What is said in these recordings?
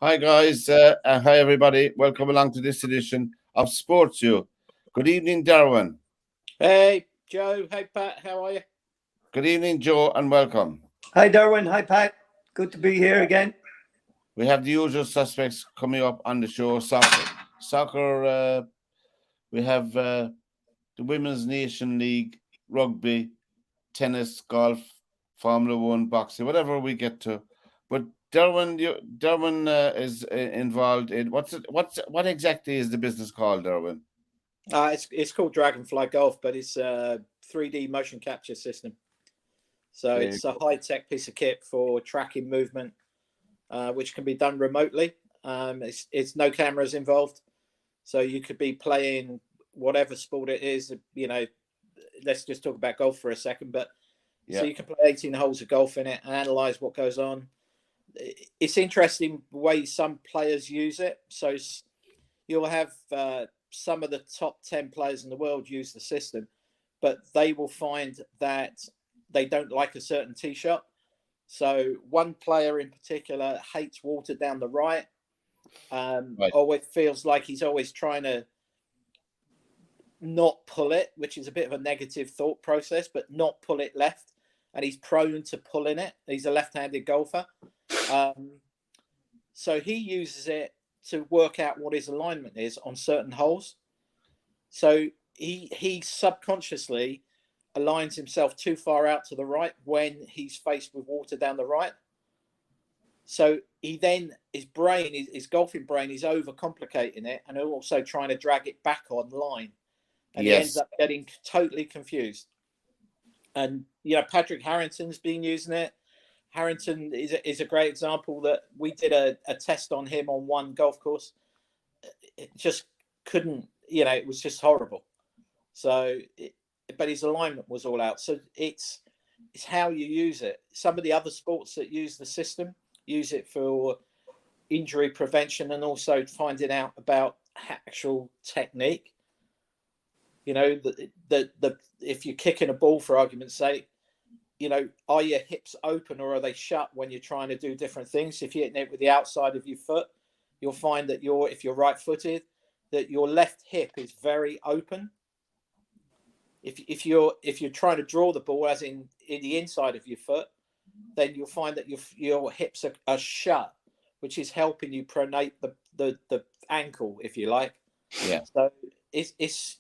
Hi guys, hi everybody. Welcome along to this edition of SportsView. Good evening, Derwynne. Hey, Joe. Hey, Pat. How are you? Good evening, Joe, and welcome. Hi, Derwynne. Hi, Pat. Good to be here again. We have the usual suspects coming up on the show. Soccer. We have the Women's Nation League, rugby, tennis, golf, Formula One, boxing, whatever we get to. But Derwynne is involved in what exactly is the business called, Derwynne? It's called Dragonfly Golf, but it's a 3D motion capture system. So There you it's a go. high-tech piece of kit for tracking movement, which can be done remotely. It's no cameras involved, so you could be playing whatever sport it is. Let's just talk about golf for a second. But so Yeah. you can play 18 holes of golf in it and analyze what goes on. It's interesting the way some players use it. So you'll have some of the top 10 players in the world use the system, but they will find that they don't like a certain tee shot. So one player in particular hates water down the right. Right. Or it feels like he's always trying to not pull it, which is a bit of a negative thought process, but not pull it left. And he's prone to pulling it. He's a left-handed golfer. Um, so he uses it to work out what his alignment is on certain holes. So he subconsciously aligns himself too far out to the right when he's faced with water down the right. So he then his golfing brain is overcomplicating it and also trying to drag it back online, and he ends Yes. up getting totally confused. And Patrick Harrington's been using it. Harrington is a great example that we did a test on him on one golf course. It just couldn't, it was just horrible. So, but his alignment was all out. So it's how you use it. Some of the other sports that use the system use it for injury prevention and also finding out about actual technique. The if you're kicking a ball, for argument's sake, are your hips open or are they shut when you're trying to do different things? If you're hitting it with the outside of your foot, you'll find that if you're right-footed, that your left hip is very open. If you're trying to draw the ball, as in the inside of your foot, then you'll find that your hips are shut, which is helping you pronate the ankle, if you like. Yeah. So it's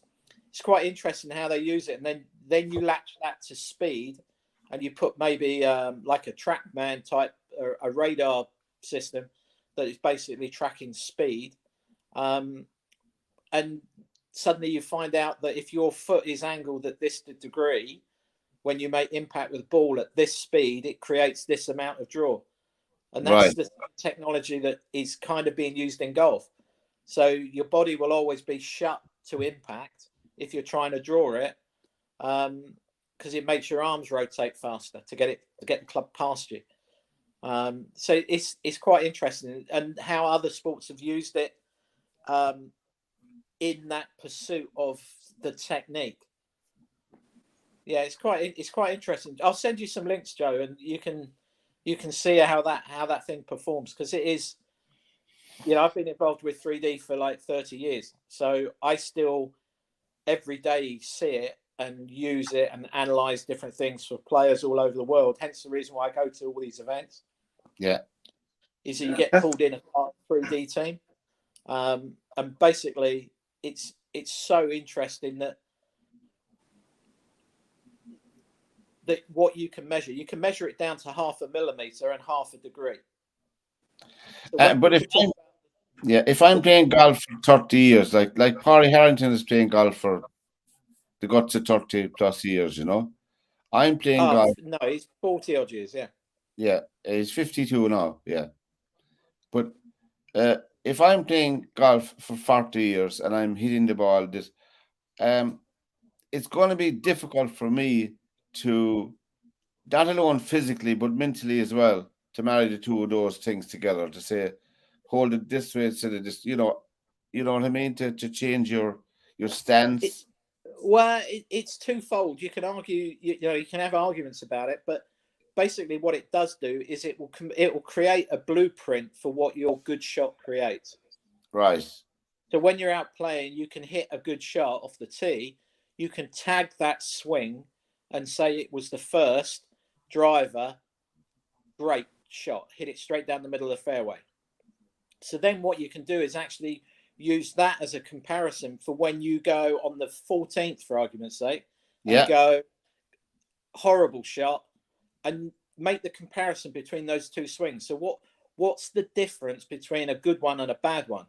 quite interesting how they use it, and then you latch that to speed, and you put maybe like a TrackMan type or a radar system that is basically tracking speed, and suddenly you find out that if your foot is angled at this degree, when you make impact with the ball at this speed, it creates this amount of draw. And that's Right. the technology that is kind of being used in golf. So your body will always be shut to impact if you're trying to draw it, because it makes your arms rotate faster to get the club past you. So it's quite interesting, and how other sports have used it in that pursuit of the technique. Yeah, it's quite interesting. I'll send you some links, Joe, and you can see how that thing performs, because it is. I've been involved with 3D for like 30 years, so I still every day see it and use it and analyze different things for players all over the world. Hence the reason why I go to all these events. Yeah. Is that you get pulled in a 3D team, and basically it's so interesting that what you can measure it down to half a millimeter and half a degree. So But if I'm playing golf for 30 years, like Parry Harrington is playing golf for the guts of 30 plus years, I'm playing golf. no, he's 40 odd years, yeah. Yeah, he's 52 now. Yeah. But if I'm playing golf for 40 years and I'm hitting the ball, um, it's going to be difficult for me to, not alone physically, but mentally as well, to marry the two of those things together, to say, hold it this way instead of this, you know what I mean? To change your stance. Well, it's twofold. You can argue, you can have arguments about it, but basically what it does do is it will create a blueprint for what your good shot creates. Right. So when you're out playing, you can hit a good shot off the tee. You can tag that swing and say it was the first driver. Great shot. Hit it straight down the middle of the fairway. So then what you can do is actually use that as a comparison for when you go on the 14th, for argument's sake, and go horrible shot, and make the comparison between those two swings. So what's the difference between a good one and a bad one?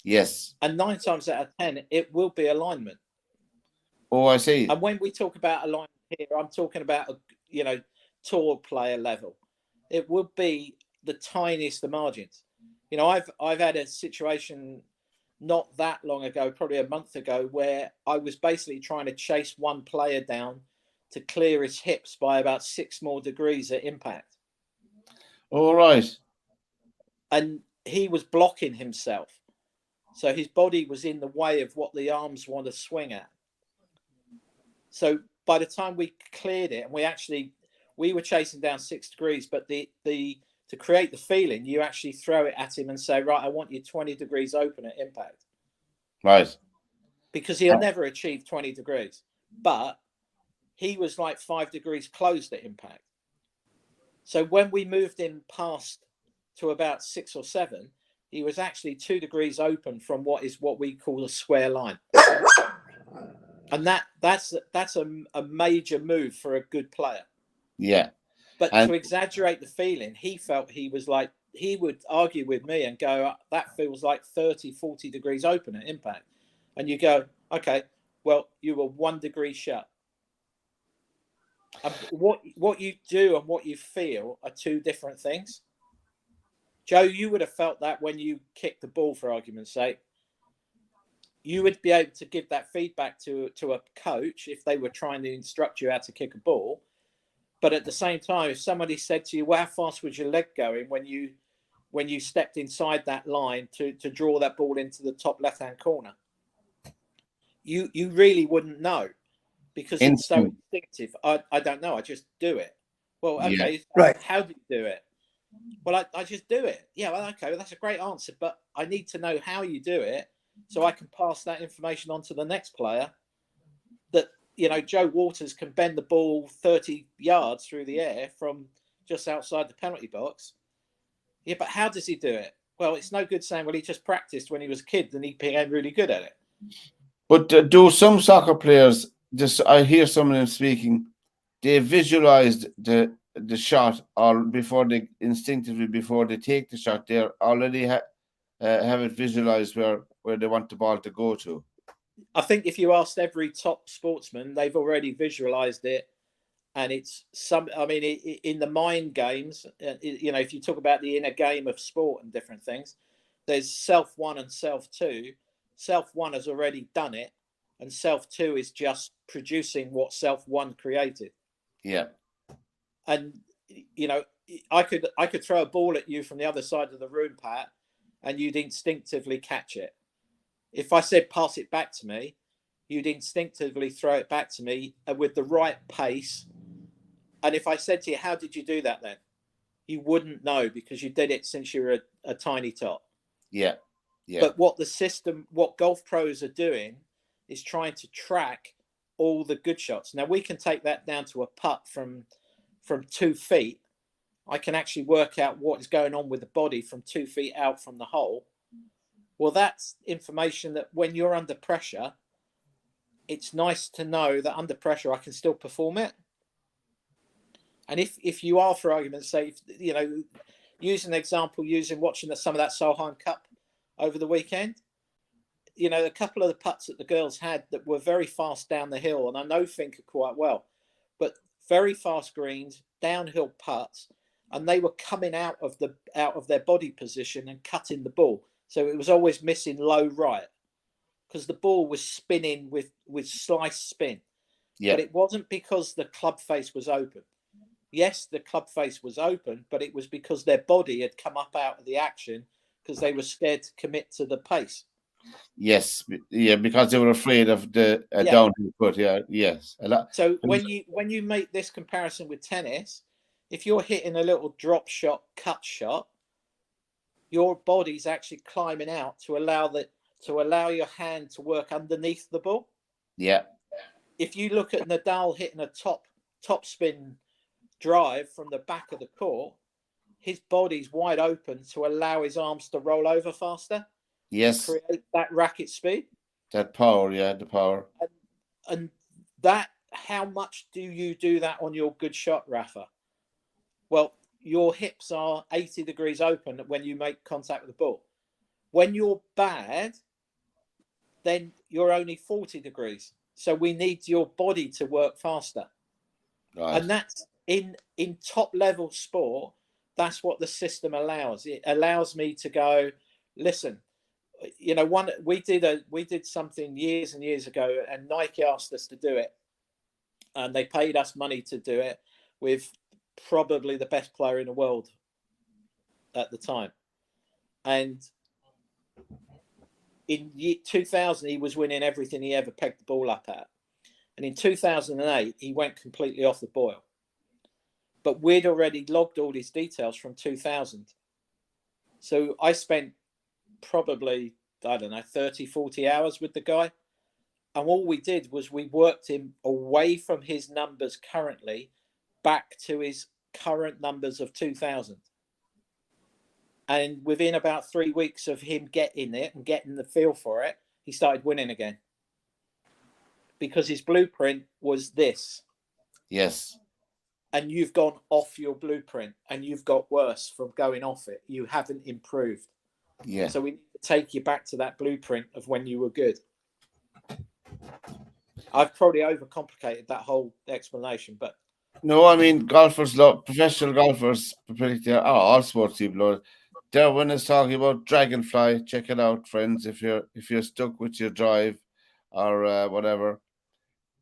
Yes. And 9 times out of 10, it will be alignment. Oh, I see. And when we talk about alignment here, I'm talking about, tour player level. It would be the tiniest of margins. I've had a situation not that long ago, probably a month ago, where I was basically trying to chase one player down to clear his hips by about 6 more degrees at impact. All right. And he was blocking himself. So his body was in the way of what the arms want to swing at. So by the time we cleared it, and we were chasing down 6 degrees, but to create the feeling, you actually throw it at him and say, right, I want you 20 degrees open at impact. Right. Because he'll never achieve 20 degrees. But he was like 5 degrees closed at impact. So when we moved him past to about 6 or 7, he was actually 2 degrees open from what we call a square line. And that's a major move for a good player. Yeah. But to exaggerate the feeling, he felt he would argue with me and go, that feels like 30, 40 degrees open at impact. And you go, okay, well, you were 1 degree shut. And what you do and what you feel are 2 different things. Joe, you would have felt that when you kicked the ball, for argument's sake. You would be able to give that feedback to a coach if they were trying to instruct you how to kick a ball. But at the same time, if somebody said to you, well, how fast was your leg going when you stepped inside that line to draw that ball into the top left-hand corner? You really wouldn't know, because it's so instinctive. I don't know. I just do it. Well, okay. Yeah. Right. How do you do it? Well, I just do it. Yeah, well, okay. Well, that's a great answer. But I need to know how you do it so I can pass that information on to the next player, that, Joe Waters can bend the ball 30 yards through the air from just outside the penalty box. Yeah, but how does he do it? Well, it's no good saying, well, he just practiced when he was a kid and he became really good at it. But do some soccer players, I hear some of them speaking, they visualized the shot, or before they take the shot, they already have it visualized where they want the ball to go to. I think if you asked every top sportsman, they've already visualized it. And it's in the mind games, if you talk about the inner game of sport and different things, there's self 1 and self 2. Self 1 has already done it, and self 2 is just producing what self 1 created. Yeah. And, I could throw a ball at you from the other side of the room, Pat, and you'd instinctively catch it. If I said, pass it back to me, you'd instinctively throw it back to me with the right pace. And if I said to you, how did you do that then? You wouldn't know, because you did it since you were a tiny tot. Yeah. Yeah. But what golf pros are doing is trying to track all the good shots. Now, we can take that down to a putt from 2 feet. I can actually work out what is going on with the body from 2 feet out from the hole. Well, that's information that when you're under pressure, it's nice to know that under pressure I can still perform it. And if you are, for argument's sake, use an example, watching some of that Solheim Cup over the weekend, a couple of the putts that the girls had that were very fast down the hill, and I know Finker quite well, but very fast greens, downhill putts, and they were coming out of their body position and cutting the ball. So it was always missing low right, because the ball was spinning with slice spin. Yeah. But it wasn't because the club face was open. Yes, the club face was open, but it was because their body had come up out of the action because they were scared to commit to the pace. Yes, yeah, because they were afraid of the downhill put. Yeah, yes. So when you make this comparison with tennis, if you're hitting a little drop shot, cut shot, your body's actually climbing out to allow your hand to work underneath the ball. Yeah. If you look at Nadal hitting a top spin drive from the back of the court, his body's wide open to allow his arms to roll over faster. Yes. To create that racket speed. That power, yeah, the power. And that, how much do you do that on your good shot, Rafa? Well, your hips are 80 degrees open when you make contact with the ball. When you're bad, then you're only 40 degrees. So we need your body to work faster. Right. And that's in top level sport, that's what the system allows. It allows me to go, listen, you know, we did something years and years ago, and Nike asked us to do it, and they paid us money to do it with probably the best player in the world at the time. And in 2000, he was winning everything he ever pegged the ball up at. And in 2008, he went completely off the boil. But we'd already logged all his details from 2000. So I spent probably, I don't know, 30, 40 hours with the guy. And all we did was we worked him away from his numbers currently back to his current numbers of 2000. And within about 3 weeks of him getting it and getting the feel for it, he started winning again. Because his blueprint was this. Yes. And you've gone off your blueprint and you've got worse from going off it. You haven't improved. Yeah. So we need to take you back to that blueprint of when you were good. I've probably overcomplicated that whole explanation, but no, I mean golfers love professional golfers, particularly all sports people. Derwynne is talking about Dragonfly. Check it out, friends. If you're stuck with your drive or whatever,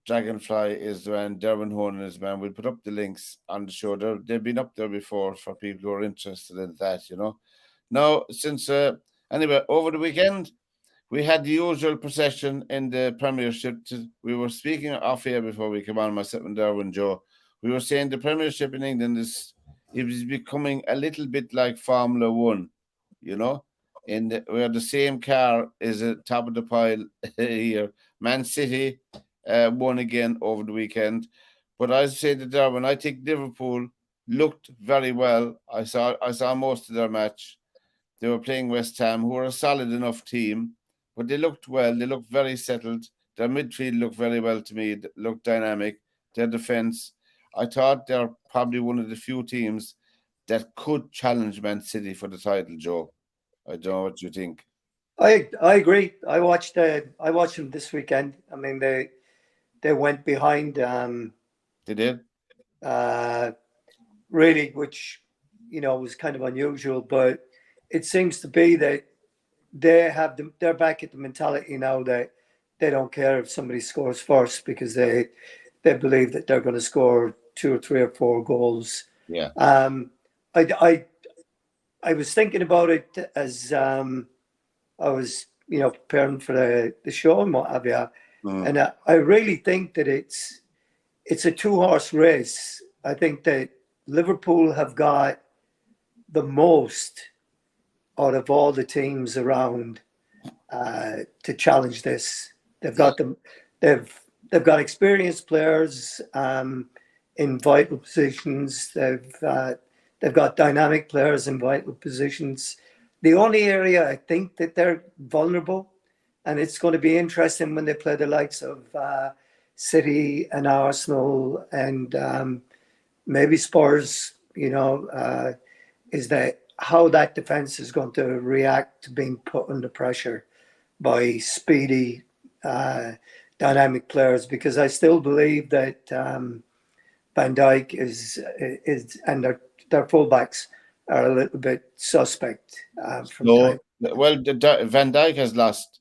Dragonfly is the man. Derwynne Honan is the man. We'll put up the links on the show. They've been up there before for people who are interested in that. You know. Now, since anyway, over the weekend we had the usual procession in the Premiership. We were speaking off here before we came on, myself and Derwynne Joe. We were saying the Premiership in England is becoming a little bit like Formula One, you know, where the same car is at top of the pile here. Man City won again over the weekend. But I say to Derwynne, I think Liverpool looked very well. I saw most of their match. They were playing West Ham, who are a solid enough team. But they looked well. They looked very settled. Their midfield looked very well to me. They looked dynamic. Their defence, I thought they're probably one of the few teams that could challenge Man City for the title, Joe. I don't know what you think. I agree. I watched them this weekend. I mean, they went behind. They did. Really, which was kind of unusual, but it seems to be that they're back at the mentality now that they don't care if somebody scores first because they believe that they're going to score 2 or 3 or 4 goals. Yeah. I was thinking about it as I was preparing for the show and what have you, and I really think that it's a 2-horse race. I think that Liverpool have got the most out of all the teams around to challenge this. They've got they've got experienced players in vital positions. They've got dynamic players in vital positions. The only area I think that they're vulnerable, and it's going to be interesting when they play the likes of City and Arsenal and maybe Spurs, is that how that defense is going to react to being put under pressure by speedy, dynamic players. Because I still believe that Van Dijk is and their fullbacks are a little bit suspect from time. Well, Van Dijk has lost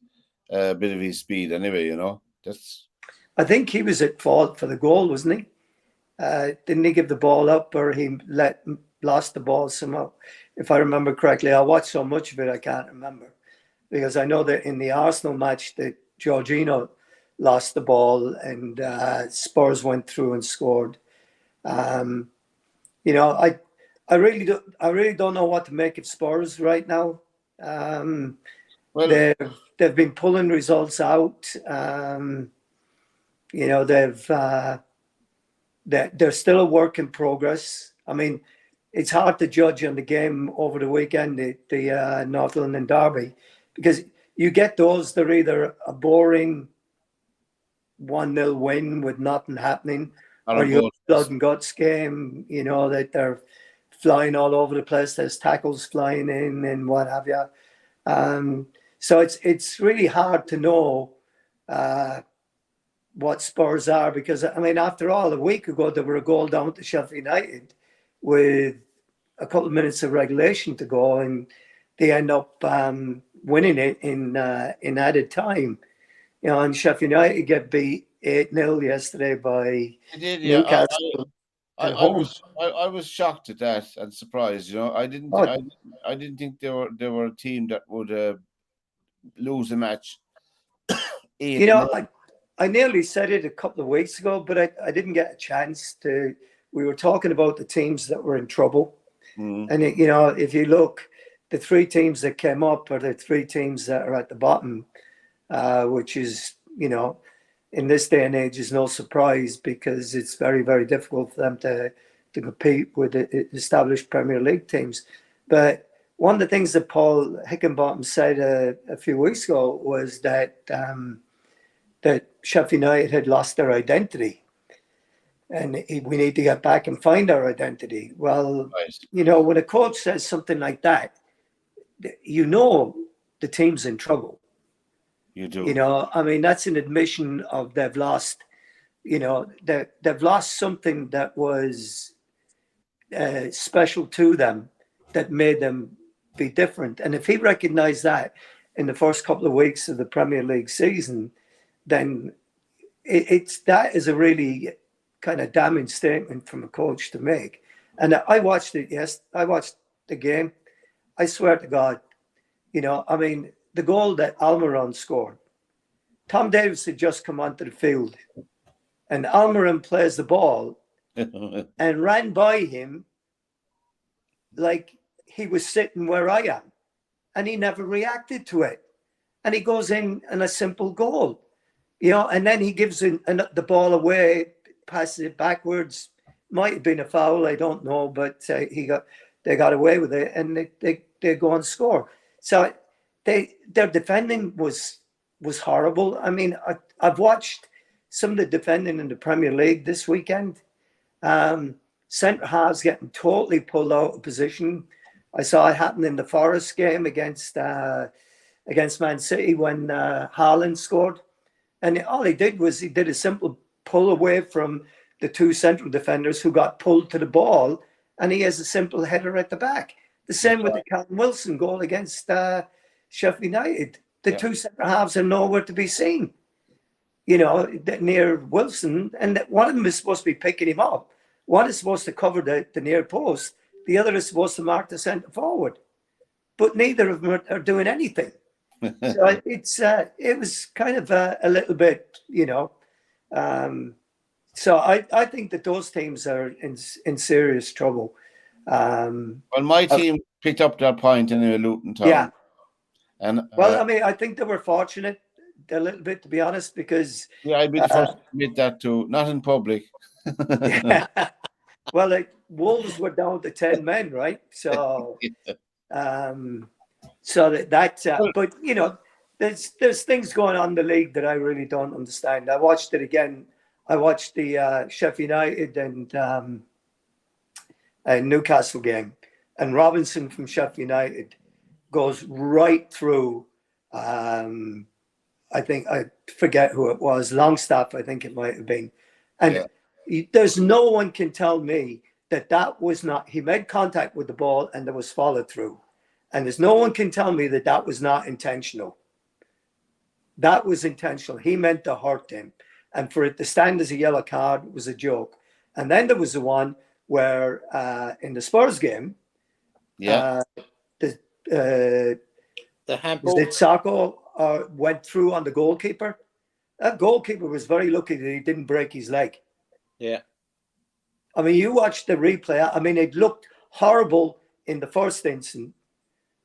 a bit of his speed anyway. I think he was at fault for the goal, wasn't he? Didn't he give the ball up, or he lost the ball somehow? If I remember correctly, I watched so much of it I can't remember, because I know that in the Arsenal match that Jorginho lost the ball and Spurs went through and scored. you know, I really don't know what to make of Spurs right now. Well, They've been pulling results out. You know, they're still a work in progress. I mean, it's hard to judge on the game over the weekend, the North London derby, because you get those, they're either a boring 1-0 win with nothing happening, or you have a blood and guts game, you know, that they're flying all over the place. There's tackles flying in and what have you. So it's really hard to know what Spurs are, because, I mean, after all, a week ago, they were a goal down to Sheffield United with a couple of minutes of regulation to go, and they end up winning it in added time. You know, and Sheffield United get beat 8-0 yesterday by Newcastle at home. I was shocked at that and surprised. You know, I didn't think they were a team that would lose a match. You know, I nearly said it a couple of weeks ago, but I didn't get a chance to. We were talking about the teams that were in trouble. And, you know, if you look, the three teams that came up are the three teams that are at the bottom, which is, you know, in this day and age is no surprise, because it's very, very difficult for them to compete with the established Premier League teams. But one of the things that Paul Hickenbottom said a few weeks ago was that that Sheffield United had lost their identity, and we need to get back and find our identity. Well, you know, when a coach says something like that, you know the team's in trouble. You do. You know, I mean, that's an admission of they've lost, you know, they've lost something that was special to them, that made them be different. And if he recognized that in the first couple of weeks of the Premier League season, then that is a really kind of damning statement from a coach to make. And I watched it. Yes, I watched the game. I swear to God, you know, I mean, the goal that Almiron scored, Tom Davis had just come onto the field, and Almiron plays the ball and ran by him like he was sitting where I am, and he never reacted to it. And he goes in a simple goal, you know, and then he gives the ball away, passes it backwards. Might have been a foul, I don't know, but they got away with it, and they go and score. So their defending was horrible. I mean, I've watched some of the defending in the Premier League this weekend. Centre halves getting totally pulled out of position. I saw it happen in the Forest game against Man City when Haaland scored. And all he did was he did a simple pull away from the two central defenders who got pulled to the ball, and he has a simple header at the back. The same with the Callum Wilson goal against Sheffield United. The two centre halves are nowhere to be seen, you know, near Wilson, and one of them is supposed to be picking him up. One is supposed to cover the near post. The other is supposed to mark the centre forward. But neither of them are doing anything. So it was kind of a little bit, you know. So I think that those teams are in serious trouble. Well, my team picked up that point in Luton Town. Yeah. And well, I mean, I think they were fortunate a little bit, to be honest, because I'd be the first to admit that too. Not in public. Yeah. Well, like Wolves were down to 10 men, right? So, but you know, there's things going on in the league that I really don't understand. I watched it again. I watched the Sheffield United and Newcastle game, and Robinson from Sheffield United goes right through. I think I forget who it was. Longstaff, I think it might have been, and there's no one can tell me that was not. He made contact with the ball and there was follow through, and there's no one can tell me that was not intentional. That was intentional. He meant to hurt him, and for it to stand as a yellow card was a joke. And then there was the one where in the Spurs game, the handball, Sacco went through on the goalkeeper. That goalkeeper was very lucky that he didn't break his leg. Yeah. I mean, you watch the replay. I mean, it looked horrible in the first instance.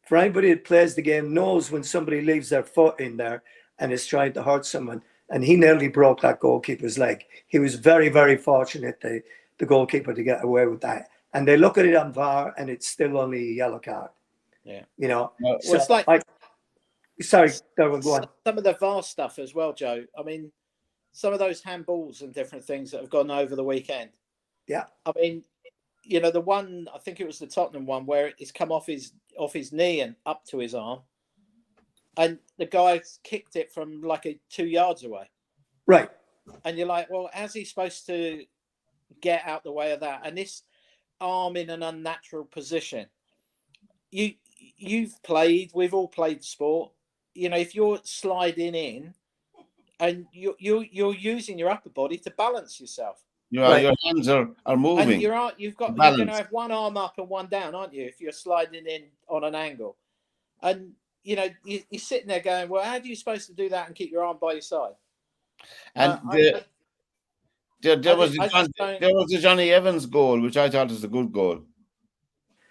For anybody that plays the game knows when somebody leaves their foot in there and is trying to hurt someone. And he nearly broke that goalkeeper's leg. He was very, very fortunate, the goalkeeper, to get away with that. And they look at it on VAR and it's still only a yellow card. Yeah. You know, well, so it's like, sorry, Derwynne, go on. Some of the VAR stuff as well, Joe. I mean, some of those handballs and different things that have gone over the weekend. Yeah. I mean, you know, the one, I think it was the Tottenham one where it's come off his knee and up to his arm. And the guy kicked it from like 2 yards away. Right. And you're like, well, how's he supposed to get out the way of that? And this arm in an unnatural position. You've played, we've all played sport. You know, if you're sliding in and you're using your upper body to balance yourself. Your hands are moving. And you're going to have one arm up and one down, aren't you? If you're sliding in on an angle. And, you know, you're sitting there going, well, how are you supposed to do that and keep your arm by your side? And there was the Johnny Evans goal, which I thought was a good goal.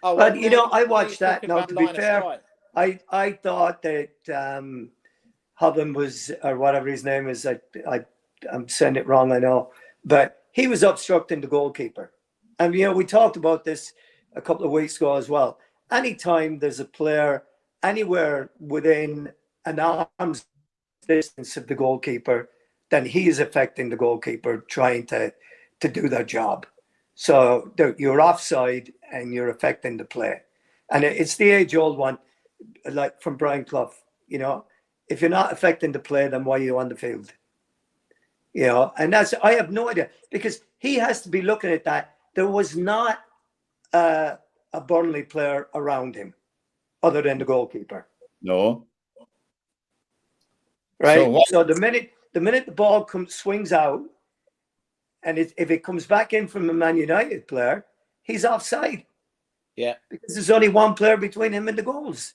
Oh, well, you know, I watched that. Now, to be fair, I thought that Honan was, or whatever his name is, I'm saying it wrong, I know, but he was obstructing the goalkeeper. And, you know, we talked about this a couple of weeks ago as well. Anytime there's a player anywhere within an arm's distance of the goalkeeper, then he is affecting the goalkeeper trying to do their job. So you're offside and you're affecting the play. And it's the age-old one, like from Brian Clough, you know, if you're not affecting the play, then why are you on the field? You know, and I have no idea, because he has to be looking at that. There was not a Burnley player around him other than the goalkeeper. No. Right? So the minute the ball swings out, and if it comes back in from a Man United player, he's offside. Yeah. Because there's only one player between him and the goals.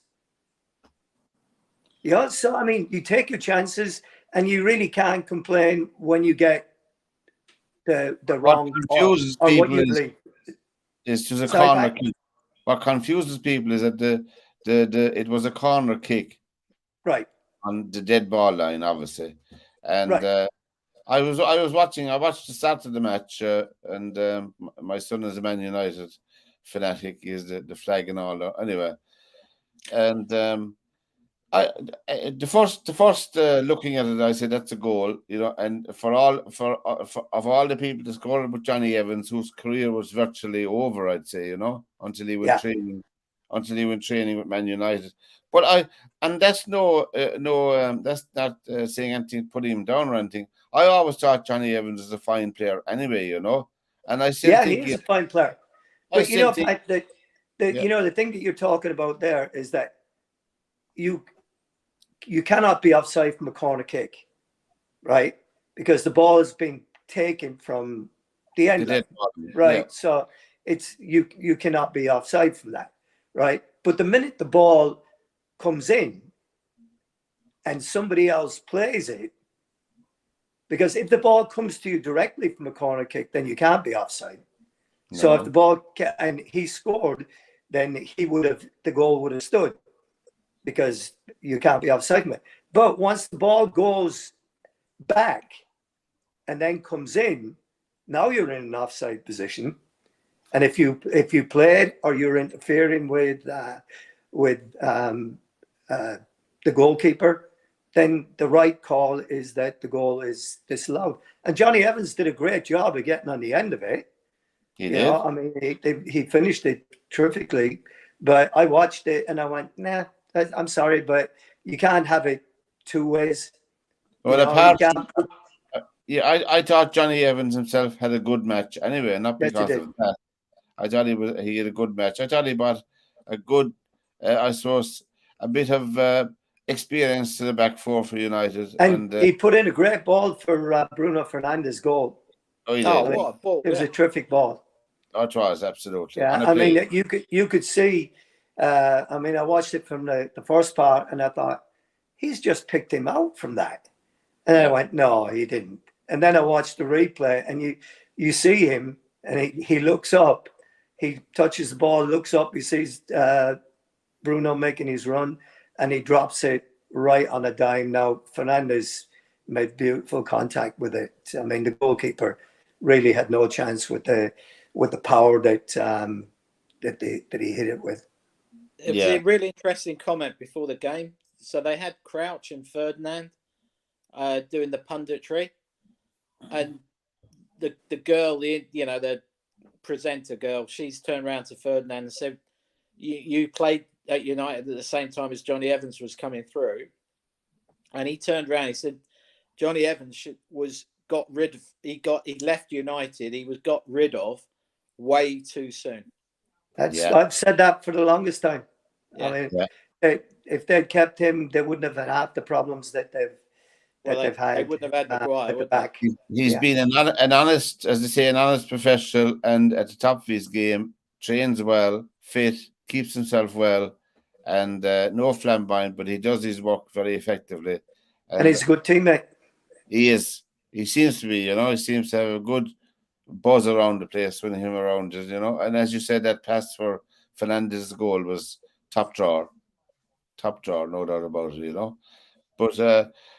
Yeah, so I mean, you take your chances, and you really can't complain when you get the wrong. What confuses people is just a corner kick. kick. What confuses people is that it was a corner kick, right, on the dead ball line, obviously, and right. I watched the start of the match, and my son is a Man United fanatic. He's the flag and all that. Anyway, and the first looking at it, I said that's a goal, you know. And of all the people that scored with Johnny Evans, whose career was virtually over, I'd say, you know, until he went training with Man United. But that's that's not saying anything, putting him down or anything. I always thought Johnny Evans is a fine player anyway, you know, and I still think he is a fine player. But you know, you know, the thing that you're talking about there is that you cannot be offside from a corner kick, right? Because the ball has been taken from the end line, right? Yeah. So it's you cannot be offside from that, right? But the minute the ball comes in and somebody else plays it, because if the ball comes to you directly from a corner kick, then you can't be offside. No. So if the ball and he scored, then the goal would have stood, because you can't be offside from it. But once the ball goes back and then comes in, now you're in an offside position. And if you played or you're interfering with the goalkeeper, then the right call is that the goal is disallowed. And Johnny Evans did a great job of getting on the end of it. He did. I mean, he finished it terrifically. But I watched it and I went, nah, I'm sorry, but you can't have it two ways. Well, I thought Johnny Evans himself had a good match anyway, not because of that. I thought he had a good match. I thought he brought a good, I suppose, a bit of experience to the back four for United. And he put in a great ball for Bruno Fernandes' goal. Oh, he did. What a ball. It was a terrific ball. Oh, it was, absolutely. Yeah, I mean, you could see, I mean, I watched it from the first part and I thought, he's just picked him out from that. And I went, no, he didn't. And then I watched the replay and you see him and he looks up, he touches the ball, looks up, he sees Bruno making his run, and he drops it right on a dime. Now Fernandez made beautiful contact with it. I mean, the goalkeeper really had no chance with the power that he hit it with. It was a really interesting comment before the game. So they had Crouch and Ferdinand doing the punditry, and the girl, the presenter girl, she's turned around to Ferdinand and said, "You played at United at the same time as Johnny Evans was coming through," and he turned around. He said, "Johnny Evans he left United. He was got rid of way too soon." I've said that for the longest time. Yeah. I mean, if they'd kept him, they wouldn't have had half the problems that they've had. They wouldn't have had Maguire at the back. He's been an honest, as they say, an honest professional, and at the top of his game, trains well, fit, keeps himself well, and no flamboyant, but he does his work very effectively. And he's a good teammate. He is. He seems to be, he seems to have a good buzz around the place when him around it, And as you said, that pass for Fernandez's goal was top drawer, no doubt about it, But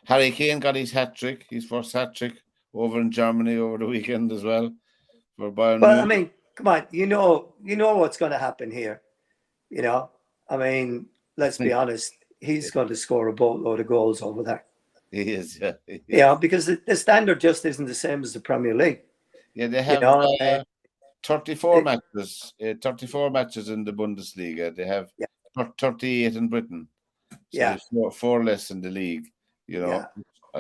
Harry Kane got his hat-trick, his first hat-trick over in Germany over the weekend as well for Bayern But, Munich. I mean, come on, you know what's going to happen here, I mean, let's be honest, he's going to score a boatload of goals over there. He is, yeah. Yeah, because the standard just isn't the same as the Premier League. Yeah, they have 34 matches. 34 matches in the Bundesliga. They have 38 in Britain. So four less in the league. I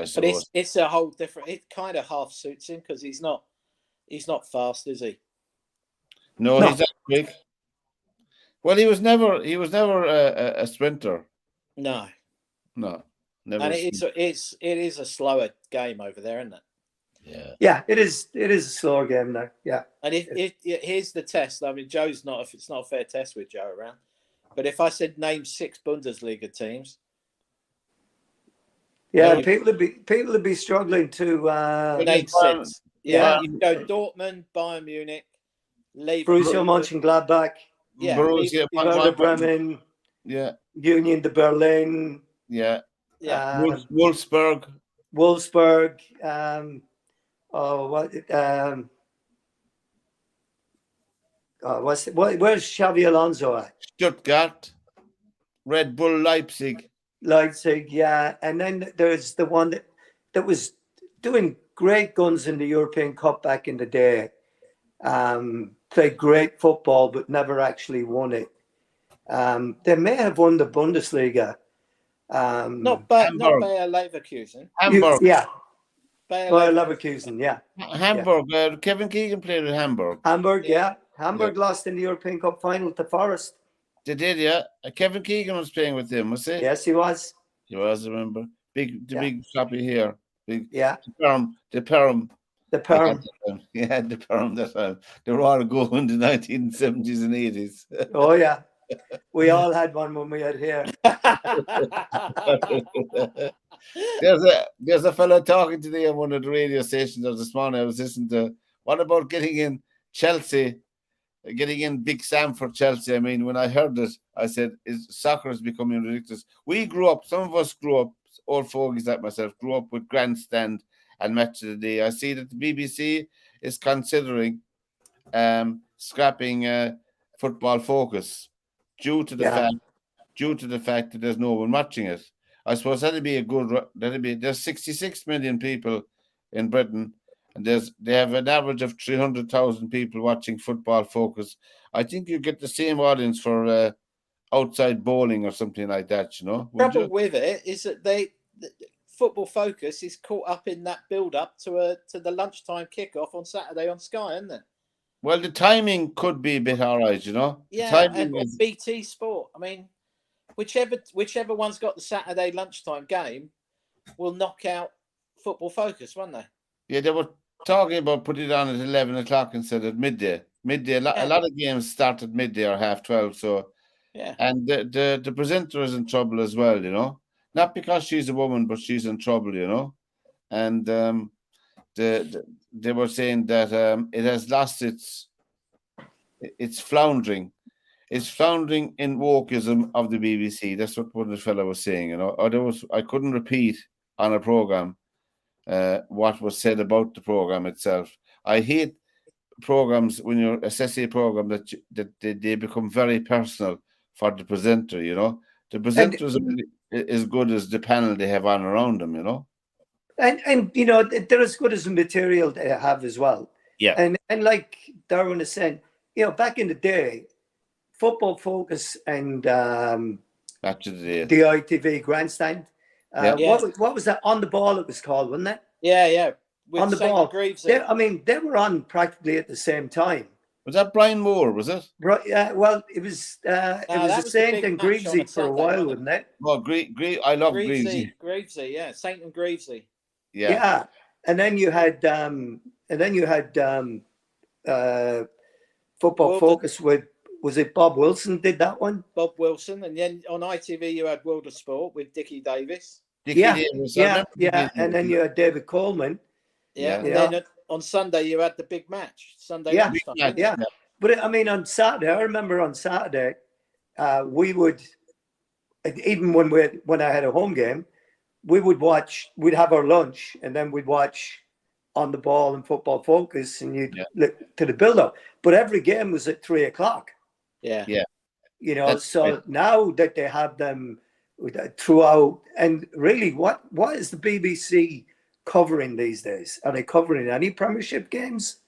suppose. But it's a whole different. It kind of half suits him because he's not fast, is he? No, he's not quick. Well, he was never a sprinter. No, never. And it is a slower game over there, isn't it? Yeah, it is a slower game now. Yeah. And here's the test. I mean, it's not a fair test with Joe around. But if I said name 6 Bundesliga teams, people would be struggling to name 6. Yeah, you go Dortmund, Bayern Munich, Borussia Mönchengladbach, Borussia Bremen, Union de Berlin, Wolfsburg. Where's Xavi Alonso at? Stuttgart, Red Bull Leipzig, yeah. And then there's the one that was doing great guns in the European Cup back in the day. Played great football, but never actually won it. They may have won the Bundesliga. Not Bayer Leverkusen. Hamburg. Bayer Leverkusen, yeah. Hamburg. Kevin Keegan played with Hamburg. Hamburg lost in the European Cup final to Forest. They did, yeah. Kevin Keegan was playing with them, was he? Yes, he was. He was, I remember. Big floppy hair. The perm. Yeah, the perm that time. They were all going in the 1970s and 80s. Oh, yeah. We all had one when we had hair. There's a fellow talking today on one of the radio stations this morning. I was listening to, what about getting in Chelsea, getting in Big Sam for Chelsea? I mean, when I heard it, I said, soccer is becoming ridiculous. Some of us grew up, old fogies like myself, grew up with Grandstand and Match of the Day. I see that the BBC is considering scrapping Football Focus due to the fact that there's no one watching it. I suppose there's 66 million people in Britain, and they have an average of 300,000 people watching Football Focus. I think you get the same audience for outside bowling or something like that, The trouble with it is that Football Focus is caught up in that build-up to the lunchtime kickoff on Saturday on Sky, isn't it? Well, the timing could be a bit all right, Yeah, and BT Sport. I mean, whichever one's got the Saturday lunchtime game will knock out Football Focus, won't they? Yeah, they were talking about putting it on at 11 o'clock instead of midday. A lot of games start at midday or 12:30. So, and the presenter is in trouble as well, Not because she's a woman, but she's in trouble, And they were saying that it has lost its floundering. It's floundering in wokeism of the BBC. That's what one of the fellow was saying. I couldn't repeat on a program what was said about the program itself. I hate programs when you're assessing a program that they become very personal for the presenter. The presenter is as good as the panel they have on around them. And they're as good as the material they have as well. Yeah. And like Derwynne is saying, back in the day, Football Focus and Back to the the ITV Grandstand. What was that? On the Ball, it was called, wasn't it? Yeah. With On the Saint Ball. Greavesy. They were on practically at the same time. Was that Brian Moore? Was it? Right. Well, it was. It was the Saint and Greavesy for a while, wasn't it? Oh, I love Greavesy. Greavesy, yeah, Saint and Greavesy. Yeah. And then you had Football Focus with, was it Bob Wilson did that one? Bob Wilson, and then on ITV you had World of Sport with Dickie Davis. Davis. And then you had David Coleman. Yeah. And then on Sunday you had the big match. Sunday lunchtime. Yeah. But on Saturday, I remember on Saturday, we would, even when I had a home game, we'd have our lunch and then we'd watch On the Ball and Football Focus, and you'd look to the build-up. But every game was at 3:00. Yeah. Now that they have them throughout, and really, what is the BBC covering these days? Are they covering any Premiership games?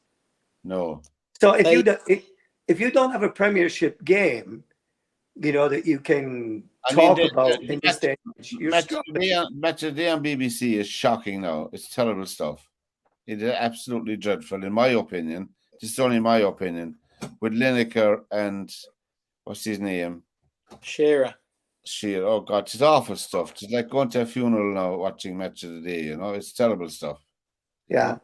No. So if you don't have a Premiership game, that you can talk about in this day, match of the day on BBC is shocking now. It's terrible stuff. It is absolutely dreadful, in my opinion. This is only my opinion. With Lineker and what's his name? Shearer. Oh God, it's awful stuff. It's like going to a funeral now, watching Match of the Day. It's terrible stuff. Yeah.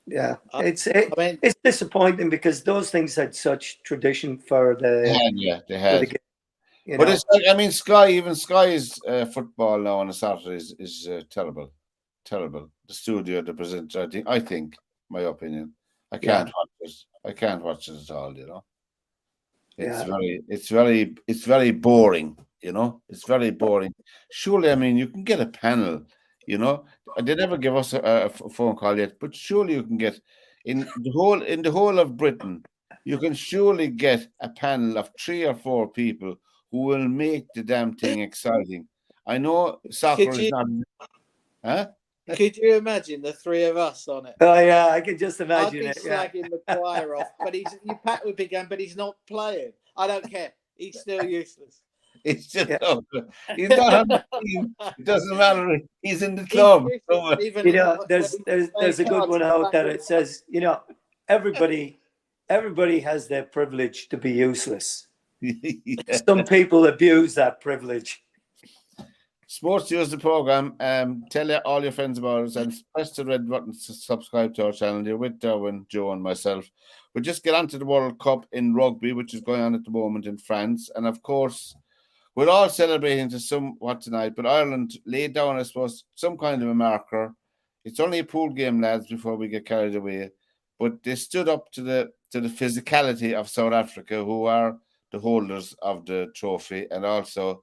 It's disappointing because those things had such tradition for the. They had. But it's like, Sky's football now on a Saturday is terrible. Terrible. The studio, the presenter, I think, my opinion. I can't watch it. I can't watch it at all, It's very boring, It's very boring. Surely, you can get a panel, They never give us a phone call yet, but surely you can get in the whole of Britain, you can surely get a panel of 3 or 4 people who will make the damn thing exciting. I know soccer is not. Huh? Could you imagine the 3 of us on it? Oh yeah, I can just imagine it. I'd be slagging Maguire off, but Pat would be going, but he's not playing. I don't care. He's still useless. It's just he's not on the team. It doesn't matter. He's in the club. There's a good one out there. It says, everybody has their privilege to be useless. Some people abuse that privilege. SportsView is the program. Tell all your friends about us and press the red button to subscribe to our channel. You're with Derwynne, Joe, and myself. We'll just get on to the World Cup in rugby, which is going on at the moment in France. And of course, we're all celebrating to somewhat tonight, but Ireland laid down, I suppose, some kind of a marker. It's only a pool game, lads, before we get carried away. But they stood up to the physicality of South Africa, who are the holders of the trophy, and also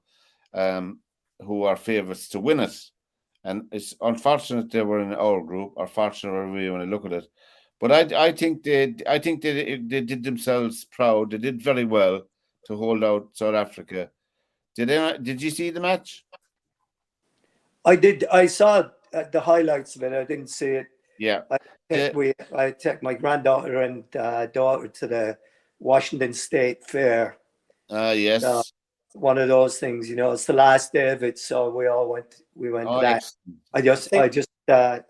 who are favourites to win it. And it's unfortunate they were in our group, or fortunate wherever you want to look at it. But I think they did themselves proud. They did very well to hold out South Africa. Did you see the match? I did. I saw the highlights of it. I didn't see it. Yeah. I took my granddaughter and daughter to the Washington State Fair. Yes. One of those things, it's the last day of it, so we went to that. Excellent.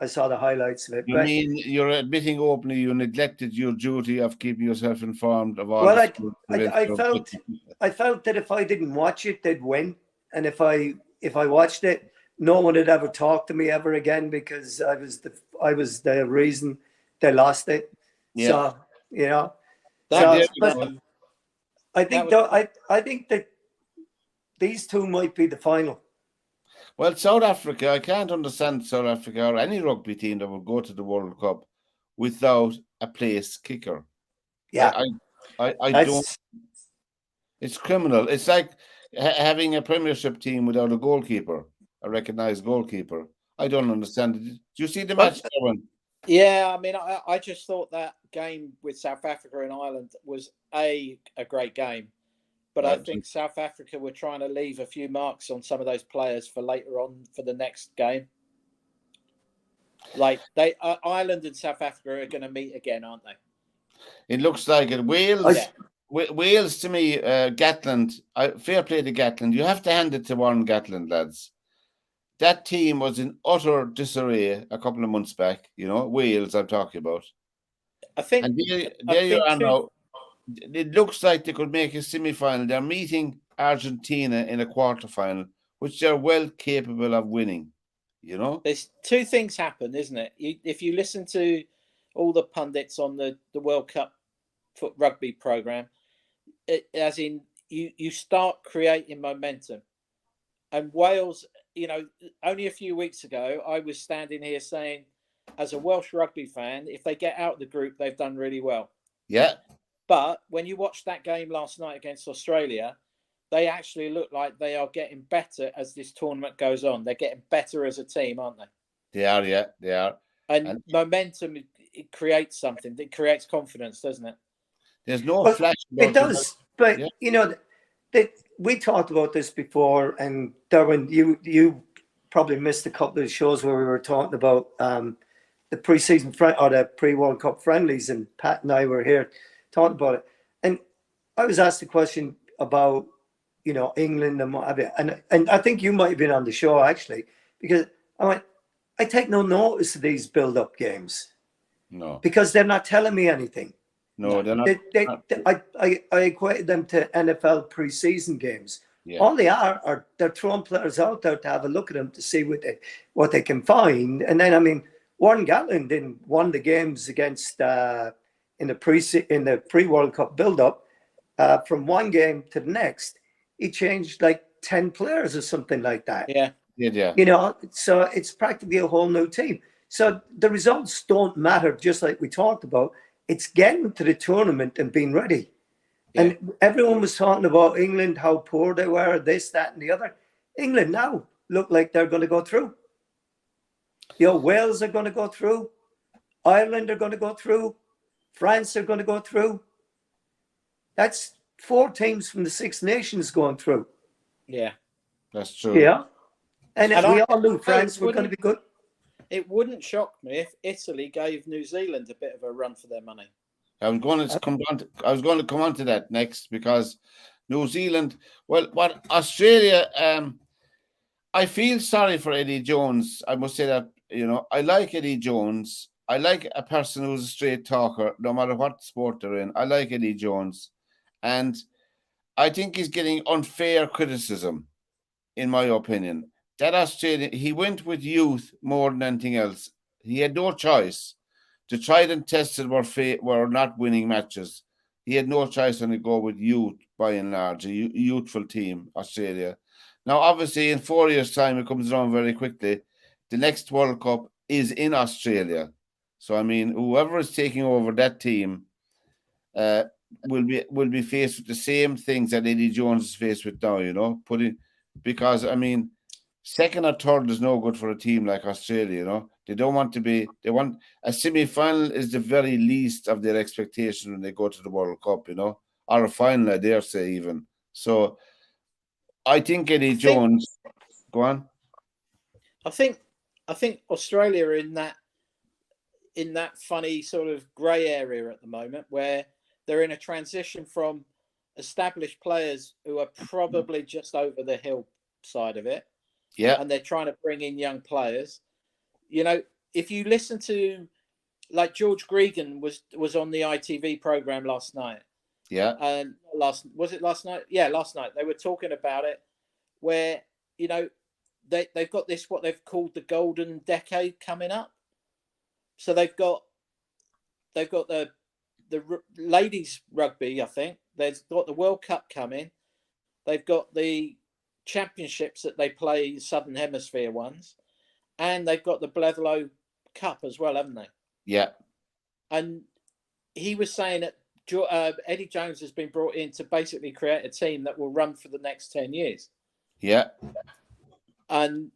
I saw the highlights of it. You mean you're admitting openly you neglected your duty of keeping yourself informed of all? Well, I felt that if I didn't watch it, they'd win, and if I watched it, no one would ever talk to me ever again because I was the reason they lost it. Yeah. So I think that these two might be the final. Well, South Africa, I can't understand South Africa or any rugby team that would go to the World Cup without a place kicker. Yeah, I don't. It's criminal. It's like having a Premiership team without a goalkeeper, a recognised goalkeeper. I don't understand it. Do you see the match, Derwynne? Yeah, I mean, I just thought that game with South Africa and Ireland was a great game. But I think South Africa were trying to leave a few marks on some of those players for later on for the next game. Like Ireland and South Africa are going to meet again, aren't they? It looks like it. Wales to me, Gatland. Fair play to Gatland. You have to hand it to Warren Gatland, lads. That team was in utter disarray a couple of months back. You know, Wales. I'm talking about. I think. And there you are now. It looks like they could make a semi-final. They're meeting Argentina in a quarter-final, which they're well capable of winning. You know, there's two things happen, isn't it? If you listen to all the pundits on the World Cup foot rugby program, as in you start creating momentum. And Wales, you know, only a few weeks ago, I was standing here saying, as a Welsh rugby fan, if they get out of the group, they've done really well. Yeah. But when you watch that game last night against Australia, they actually look like they are getting better as this tournament goes on. They're getting better as a team, aren't they? They are, yeah, they are. And momentum, it creates something. It creates confidence, doesn't it? There's no flash. It does. But, you know, we talked about this before. And, Derwynne, you probably missed a couple of shows where we were talking about the pre-season or the pre-World Cup friendlies. And Pat and I were here talking about it. And I was asked a question about, you know, England and what have you. And I think you might have been on the show, actually, because I went, I take no notice of these build-up games. No. Because they're not telling me anything. No, they're not. I equated them to NFL preseason games. Yeah. All they are they're throwing players out there to have a look at them to see what they can find. And then, I mean, Warren Gatland won the games against in the pre-World Cup build-up from one game to the next. He changed like 10 players or something like that. Yeah. Yeah. You know, so it's practically a whole new team. So the results don't matter, just like we talked about. It's getting to the tournament and being ready. Yeah. And everyone was talking about England, how poor they were, this, that, and the other. England now look like they're going to go through. You know, Wales are going to go through. Ireland are going to go through. France are going to go through. That's 4 teams from the 6 nations going through. Yeah. That's true. Yeah. And we all knew France were going to be good. It wouldn't shock me if Italy gave New Zealand a bit of a run for their money. I was going to come on to that next, because New Zealand, what Australia, I feel sorry for Eddie Jones. I must say that, you know, I like Eddie Jones. I like a person who's a straight talker, no matter what sport they're in. I like Eddie Jones. And I think he's getting unfair criticism, in my opinion. That Australia, he went with youth more than anything else. He had no choice. To try and test it were not winning matches. He had no choice than to go with youth, by and large, a youthful team, Australia. Now, obviously, in 4 years' time, it comes around very quickly. The next World Cup is in Australia. So, I mean, whoever is taking over that team will be faced with the same things that Eddie Jones is faced with now, you know, because, I mean, second or third is no good for a team like Australia, you know. They want a semi-final is the very least of their expectation when they go to the World Cup, you know, or a final, I dare say, even. So I think Eddie Jones, go on. I think Australia are in that funny sort of grey area at the moment, where they're in a transition from established players who are probably just over the hill side of it. Yeah. And they're trying to bring in young players. You know, if you listen to, like, George Gregan was on the ITV program last night. Yeah. And was it last night? Yeah, last night. They were talking about it, where, you know, they've got this, what they've called the golden decade coming up. So they've got the ladies rugby, I think. They've got the World Cup coming. They've got the championships that they play, Southern Hemisphere ones, and they've got the Bledlow Cup as well, haven't they? Yeah. And he was saying that Eddie Jones has been brought in to basically create a team that will run for the next 10 years. Yeah. And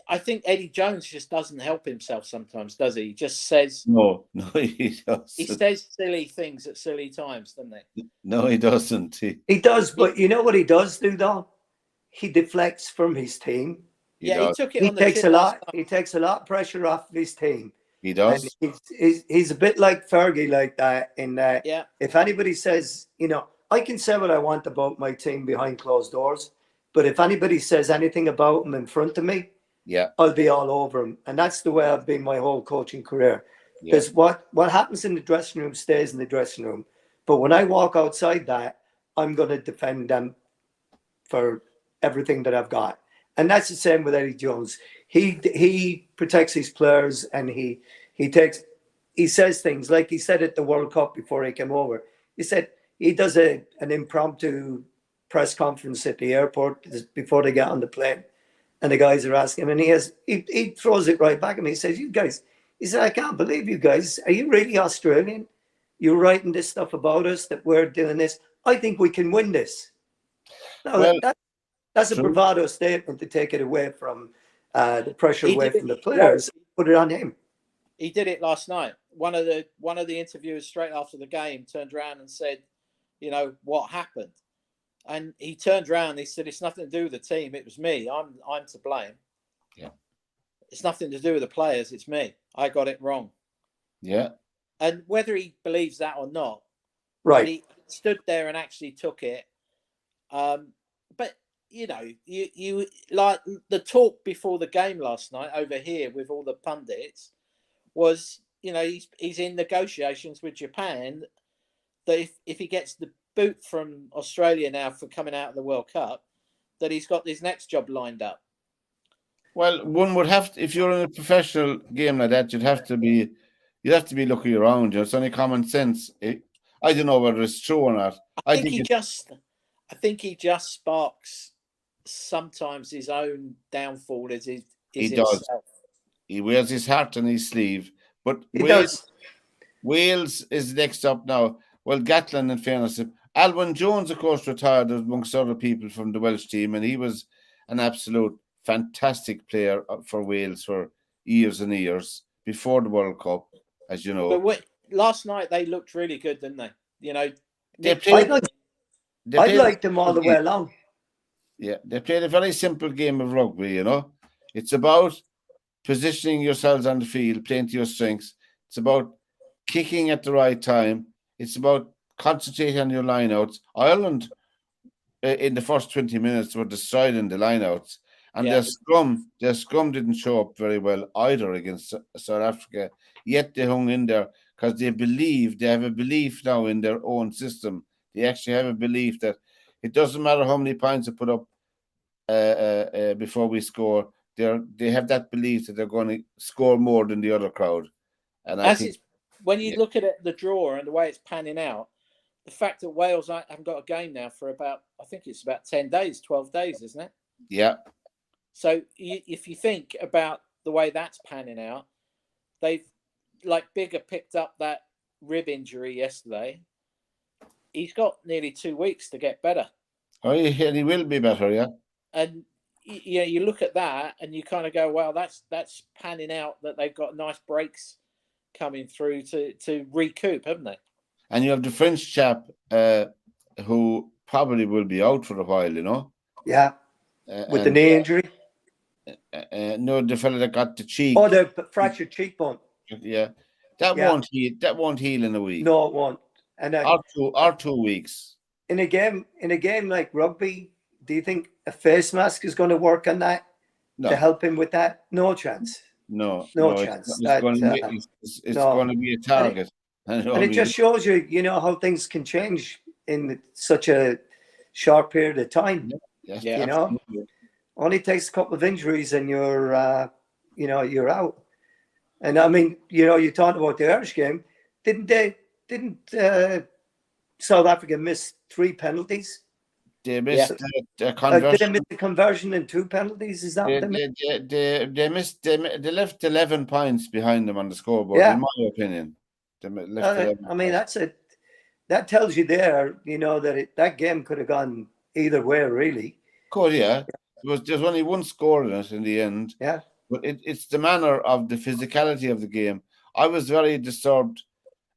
I think Eddie Jones just doesn't help himself sometimes, does he? He just says... No, he doesn't. He says silly things at silly times, doesn't he? No, he doesn't. He does, but you know what he does do, though? He deflects from his team. He took it He on the takes chin a lot. last He takes a lot of pressure off of his team. He does. And he's a bit like Fergie, like that. In that, if anybody says, I can say what I want about my team behind closed doors, but if anybody says anything about him in front of me, I'll be all over him. And that's the way I've been my whole coaching career. Because what happens in the dressing room stays in the dressing room. But when I walk outside that, I'm going to defend them for everything that I've got. And that's the same with Eddie Jones. He protects his players, and he says things like he said at the World Cup before he came over. He said he does an impromptu press conference at the airport before they get on the plane, and the guys are asking him, and he throws it right back at me. He says, "You guys," he said, "I can't believe you guys. Are you really Australian? You're writing this stuff about us, that we're doing this. I think we can win this." Now, that's a bravado statement to take it away from the pressure away from the players. Put it on him. He did it last night. One of the interviewers straight after the game turned around and said, what happened? And he turned around and he said, "It's nothing to do with the team. It was me. I'm to blame. Yeah. It's nothing to do with the players. It's me. I got it wrong." Yeah. And whether he believes that or not, right? He stood there and actually took it. But you like the talk before the game last night over here with all the pundits was, he's in negotiations with Japan that if he gets the boot from Australia now for coming out of the World Cup, that he's got his next job lined up. Well, one would have to, if you're in a professional game like that, you'd have to be looking around. It's only common sense. I don't know whether it's true or not. I think he just sparks sometimes his own downfall. He does. He wears his heart on his sleeve. But Wales is next up now. Well, Gatland, in fairness, Alwyn Jones, of course, retired amongst other people from the Welsh team, and he was an absolute fantastic player for Wales for years and years before the World Cup, as you know. But last night they looked really good, didn't they? I liked them all the way along. Yeah, they played a very simple game of rugby, It's about positioning yourselves on the field, playing to your strengths. It's about kicking at the right time. It's about concentrating on your lineouts. Ireland, in the first 20 minutes, were destroying the lineouts. And their scrum didn't show up very well either against South Africa. Yet they hung in there because they have a belief now in their own system. They actually have a belief that it doesn't matter how many points they put up before we score. They have that belief that they're going to score more than the other crowd. And I think when you look at it, the draw and the way it's panning out, the fact that Wales haven't got a game now for about 10 days, 12 days, isn't it? Yeah. So if you think about the way that's panning out, they've Bigger picked up that rib injury yesterday. He's got nearly 2 weeks to get better. Oh, yeah, he will be better, yeah. And you look at that and you kind of go, well, that's panning out that they've got nice breaks coming through to recoup, haven't they? And you have the French chap who probably will be out for a while, Yeah, with the knee injury. No, the fella that got the cheek. Oh, the fractured cheekbone. Yeah, that won't heal. That won't heal in a week. No, it won't. And or 2 weeks. In a game like rugby, do you think a face mask is going to work on that to help him with that? No chance. No chance. It's going to be a target. And it just shows you, how things can change in such a short period of time. Yes, absolutely. Only takes a couple of injuries and you're out. And I mean, you talked about the Irish game. Didn't South Africa miss 3 penalties? They missed the Did they conversion. miss the conversion in 2 penalties? Is that what they missed? They missed. They left 11 points behind them on the scoreboard. Yeah. In my opinion, they left 11 I mean, points. that tells you there, that that game could have gone either way, really. Cool, yeah. There's only one score in it in the end. Yeah. But it's the manner of the physicality of the game. I was very disturbed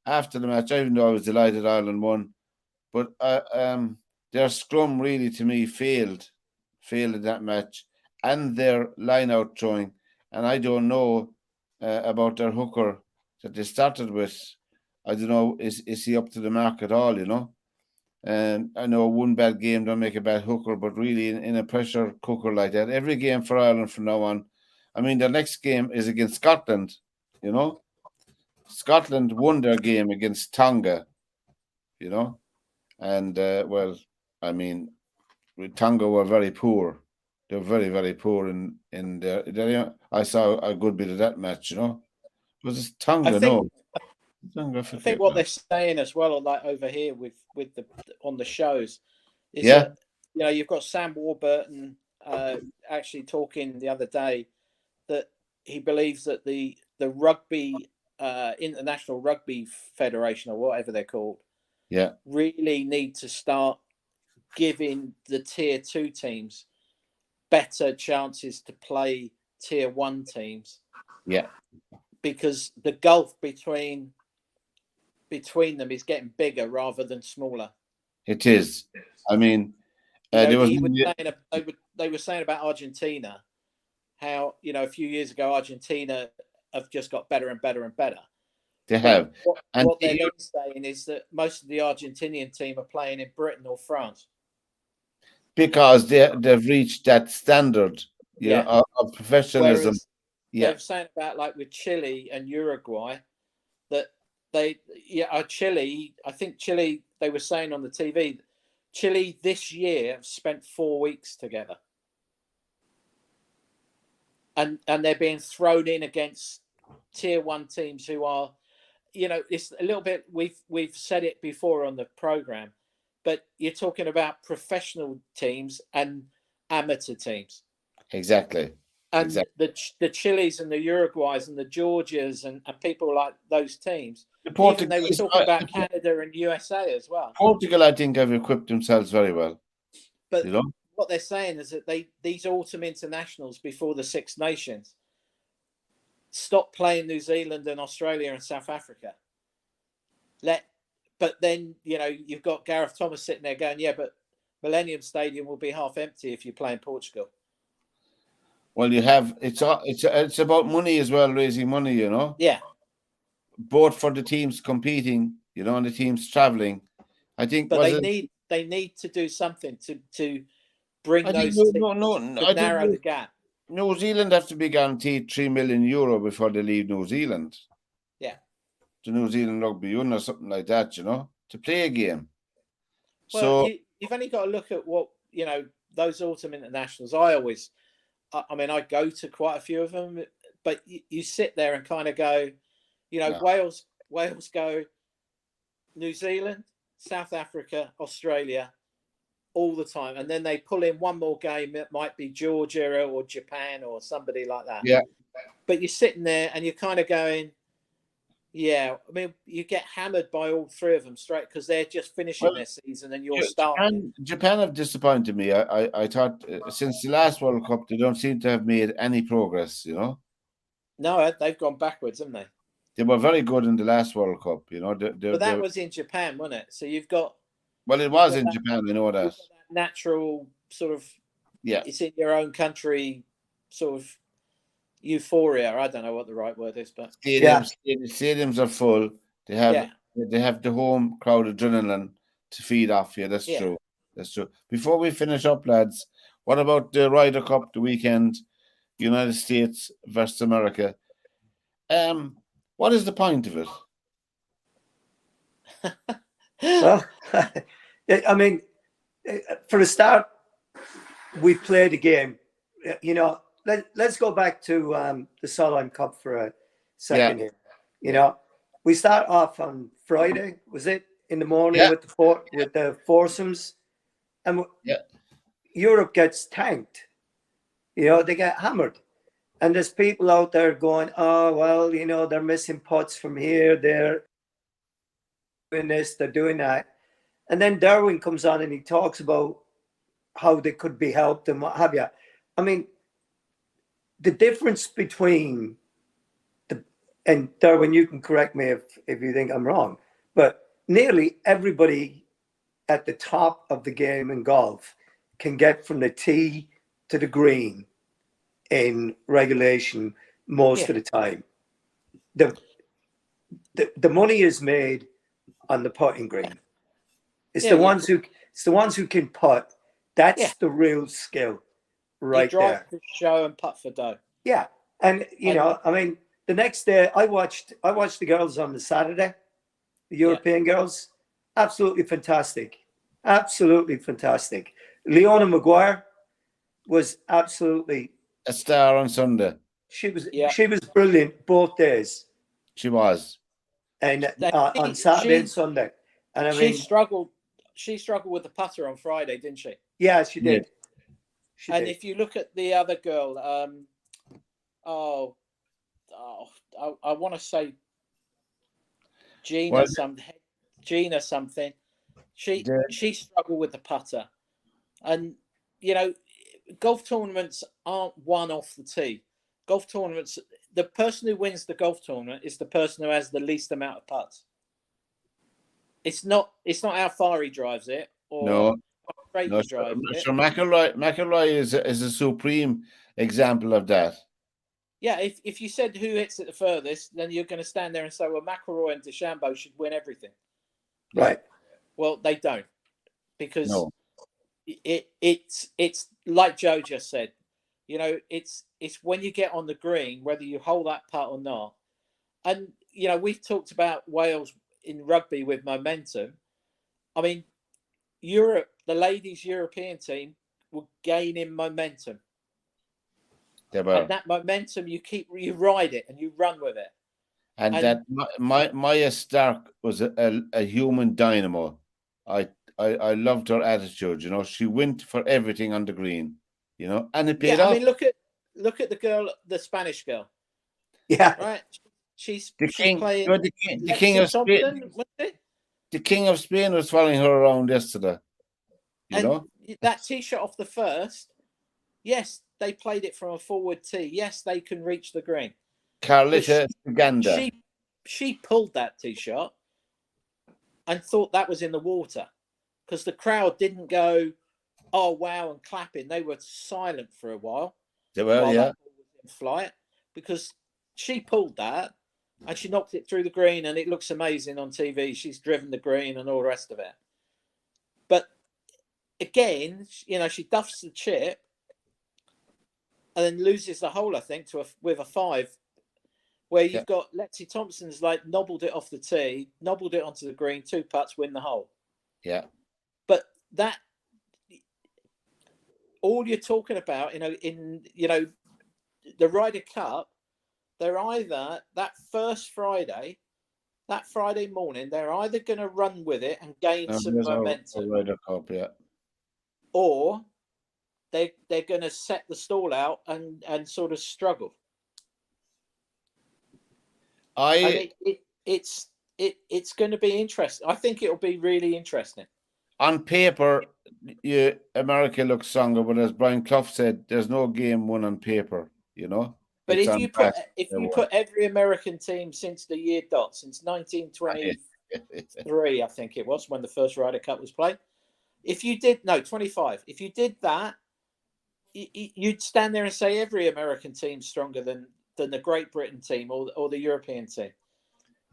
after the match, even though I was delighted Ireland won. But their scrum really, to me, failed in that match, and their line-out throwing. And I don't know about their hooker that they started with. I don't know, is he up to the mark at all, And I know one bad game don't make a bad hooker, but really in a pressure cooker like that, every game for Ireland from now on. I mean, the next game is against Scotland, Scotland won their game against Tonga, and well, I mean, Tonga were very poor. They were very, very poor in their. I saw a good bit of that match. Was it Tonga? No, Tonga. I think what they're saying as well, like over here with the on the shows, is Yeah. that you've got Sam Warburton actually talking the other day that he believes that the rugby International Rugby Federation or whatever they're called, really need to start giving the tier 2 teams better chances to play tier 1 teams. Yeah. Because the gulf between them is getting bigger rather than smaller. It is. I mean, they were saying about Argentina, how a few years ago Argentina have just got better and better and better. They have. What they're not saying is that most of the Argentinian team are playing in Britain or France. Because they've reached that standard, of professionalism. They're saying about, like, with Chile and Uruguay, that Chile, I think Chile, they were saying on the TV, Chile this year have spent 4 weeks together. And they're being thrown in against tier 1 teams who are, it's a little bit, we've said it before on the program, but you're talking about professional teams and amateur teams. Exactly. And the Chiles and the Uruguays and the Georgias and people like those teams, even they were talking about Canada and USA as well. Portugal, I think, have equipped themselves very well. But what they're saying is that these autumn internationals before the Six Nations stop playing New Zealand and Australia and South Africa. But then, you've got Gareth Thomas sitting there going, yeah, but Millennium Stadium will be half empty if you play in Portugal. Well, you have it's about money as well, raising money, Yeah. Both for the teams competing, and the teams traveling. I think, but they need to do something to bring those teams to narrow the gap. New Zealand have to be guaranteed €3 million before they leave New Zealand. Yeah. The New Zealand Rugby Union or something like that, to play a game. Well, you've only got to look at what, those autumn internationals. I go to quite a few of them, but you sit there and kind of go, Wales go New Zealand, South Africa, Australia all the time. And then they pull in one more game. It might be Georgia or Japan or somebody like that. Yeah. But you're sitting there and you're kind of going, yeah, I mean, you get hammered by all three of them straight because they're just finishing their season and you're starting. Japan have disappointed me. I thought since the last World Cup, they don't seem to have made any progress, No, they've gone backwards, haven't they? They were very good in the last World Cup, But that was in Japan, wasn't it? So you've got... Well, it was in Japan, I know that. Natural sort of... Yeah. It's in your own country sort of euphoria. I don't know what the right word is, but... Stadiums are full. They have the home crowd adrenaline to feed off. Yeah, that's true. That's true. Before we finish up, lads, what about the Ryder Cup the weekend? United States versus America. What is the point of it? Well, I mean, for a start, we played a game. Let's go back to the Solheim Cup for a second here. We start off on Friday. Was it in the morning with the foursomes? and Yeah. Europe gets tanked. You know, they get hammered. And there's people out there going, oh, well, you know, they're missing putts from here. They're doing this, they're doing that. And then Derwynne comes on and he talks about how they could be helped and what have you. I mean, the difference between and Derwynne, you can correct me if you think I'm wrong, but nearly everybody at the top of the game in golf can get from the tee to the green in regulation most of the time. The money is made on the putting green. It's the ones who can putt. That's the real skill right you drive there. for show and putt for dough. Yeah. And you know, I mean, the next day I watched the girls on the Saturday, the European girls. Absolutely fantastic. Absolutely fantastic. Leona Maguire was absolutely a star on Sunday. She was brilliant both days. She was. And on Saturday and Sunday. And I mean, she struggled with the putter on Friday, didn't she? Yeah, she did. If you look at the other girl, I want to say Gina something. She struggled with the putter, and you know, golf tournaments aren't won off the tee. Golf tournaments, the person who wins the golf tournament is the person who has the least amount of putts. It's not how far he drives it or how straight he drives it. So McIlroy is a supreme example of that. Yeah, if you said who hits it the furthest, then you're going to stand there and say, well, McIlroy and DeChambeau should win everything. Right. Well, they don't, because it's like Joe just said. You know, it's when you get on the green, whether you hold that putt or not. And you know, we've talked about Wales in rugby with momentum. I mean, Europe, the ladies' European team were gaining momentum. And that momentum, you ride it and you run with it. And that Maya Stark was a human dynamo. I loved her attitude. You know, she went for everything on the green. You know, and it paid off. I mean, look at the girl, the Spanish girl. Yeah, right. She's playing the king of Spain. The king of Spain was following her around yesterday. You know that tee shot off the first. Yes, they played it from a forward tee. Yes, they can reach the green. Carlita Uganda. She pulled that tee shot and thought that was in the water, because the crowd didn't go, oh wow, and clapping. They were silent for a while. They were, while that ball was in flight, because she pulled that and she knocked it through the green, and it looks amazing on TV. She's driven the green and all the rest of it. But again, you know, she duffs the chip and then loses the hole, I think, with a 5, where you've got Lexi Thompson's like nobbled it off the tee, nobbled it onto the green, 2 putts, win the hole. Yeah. But that, all you're talking about, in the Ryder Cup, they're either that Friday morning, they're either going to run with it and gain some momentum, Ryder Cup, or they're going to set the stall out and sort of struggle. It's going to be interesting. I think it'll be really interesting. On paper, America looks stronger, but as Brian Clough said, there's no game won on paper, you know. But if you put every American team since the year dot, since 1923, I think it was, when the first Ryder Cup was played. 25. If you did that, you'd stand there and say every American team's stronger than the Great Britain team or the European team.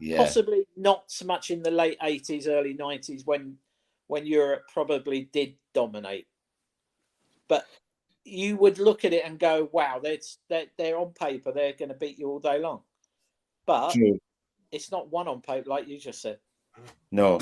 Yeah. Possibly not so much in the late 80s, early 90s when Europe probably did dominate. But you would look at it and go, wow, they're on paper, they're going to beat you all day long. But it's not one on paper, like you just said. No.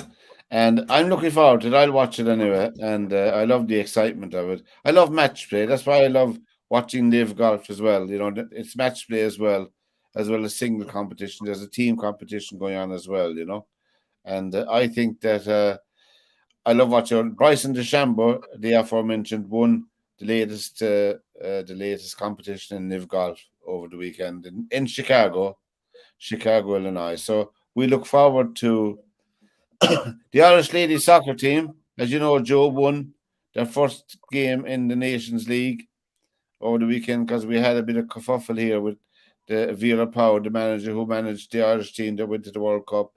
And I'm looking forward to it. I'll watch it anyway. And I love the excitement of it. I love match play. That's why I love watching live golf as well. You know, it's match play as well as single competition. There's a team competition going on as well, you know. And I think that I love watching Bryson DeChambeau, the aforementioned, won the latest competition in Live Golf over the weekend in Chicago, Illinois. So we look forward to the Irish ladies soccer team. As you know, Joe won their first game in the Nations League over the weekend because we had a bit of kerfuffle here with the Vera Pauw, the manager who managed the Irish team that went to the World Cup.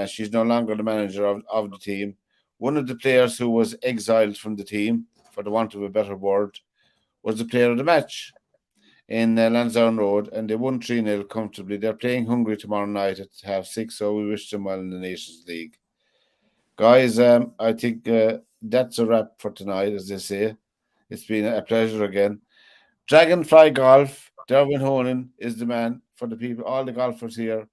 She's no longer the manager of the team. One of the players who was exiled from the team, for the want of a better word, was the player of the match in Lansdowne Road, and they won 3-0 comfortably. They're playing Hungary tomorrow night at 6:30, so we wish them well in the Nations League. Guys, I think that's a wrap for tonight, as they say. It's been a pleasure again. Dragonfly Golf, Derwynne Honan is the man for the people, all the golfers here.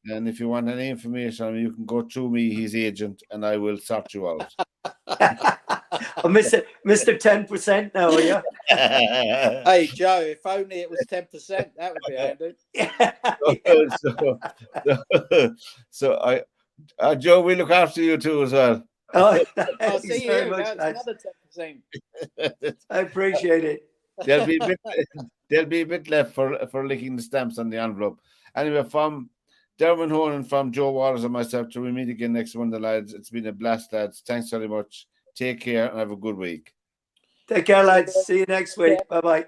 And if you want any information on him, you can go through me, his agent, and I will sort you out. I'm Mr. 10% now, are you? Hey, Joe, if only it was 10%, that would be handy. So Joe, we look after you too as well. Oh, I'll see you. very much, That's lads. another 10%. I appreciate it. There'll be a bit left for licking the stamps on the envelope. Anyway, from Derwynne Honan, from Joe Waters and myself, till we meet again next Monday, lads. It's been a blast, lads. Thanks very much. Take care and have a good week. Take care, lads. See you next week. Bye-bye.